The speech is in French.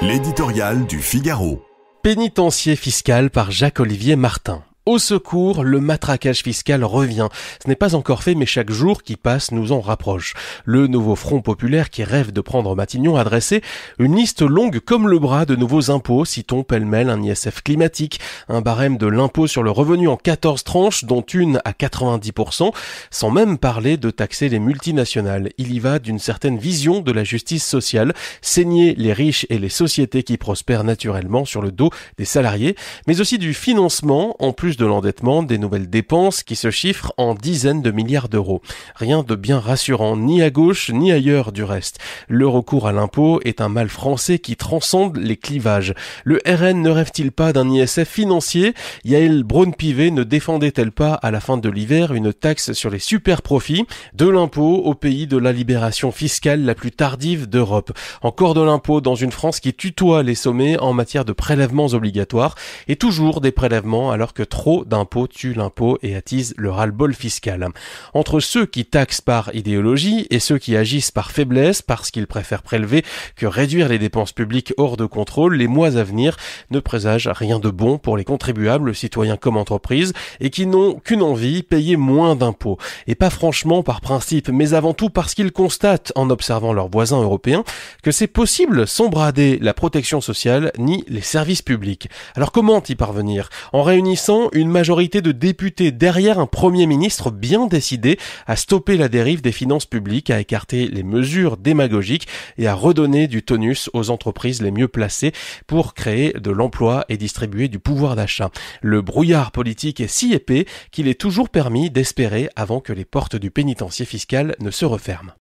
L'éditorial du Figaro. Pénitencier fiscal par Jacques-Olivier Martin. Au secours, le matraquage fiscal revient. Ce n'est pas encore fait, mais chaque jour qui passe nous en rapproche. Le nouveau Front populaire qui rêve de prendre Matignon a dressé une liste longue comme le bras de nouveaux impôts, citons pêle-mêle un ISF climatique, un barème de l'impôt sur le revenu en 14 tranches, dont une à 90%, sans même parler de taxer les multinationales. Il y va d'une certaine vision de la justice sociale, saigner les riches et les sociétés qui prospèrent naturellement sur le dos des salariés, mais aussi du financement, en plus de l'endettement, des nouvelles dépenses qui se chiffrent en dizaines de milliards d'euros. Rien de bien rassurant, ni à gauche ni ailleurs du reste. Le recours à l'impôt est un mal français qui transcende les clivages. Le RN ne rêve-t-il pas d'un ISF financier? Yael Braun-Pivet ne défendait-elle pas à la fin de l'hiver une taxe sur les super profits? De l'impôt au pays de la libération fiscale la plus tardive d'Europe. Encore de l'impôt dans une France qui tutoie les sommets en matière de prélèvements obligatoires et toujours des prélèvements alors que trop d'impôts tue l'impôt et attise le ras-le-bol fiscal. Entre ceux qui taxent par idéologie et ceux qui agissent par faiblesse parce qu'ils préfèrent prélever que réduire les dépenses publiques hors de contrôle, les mois à venir ne présagent rien de bon pour les contribuables, citoyens comme entreprises, et qui n'ont qu'une envie, payer moins d'impôts. Et pas franchement par principe, mais avant tout parce qu'ils constatent, en observant leurs voisins européens, que c'est possible sans brader la protection sociale ni les services publics. Alors comment y parvenir? En réunissant une majorité de députés derrière un Premier ministre bien décidé à stopper la dérive des finances publiques, à écarter les mesures démagogiques et à redonner du tonus aux entreprises les mieux placées pour créer de l'emploi et distribuer du pouvoir d'achat. Le brouillard politique est si épais qu'il est toujours permis d'espérer avant que les portes du pénitencier fiscal ne se referment.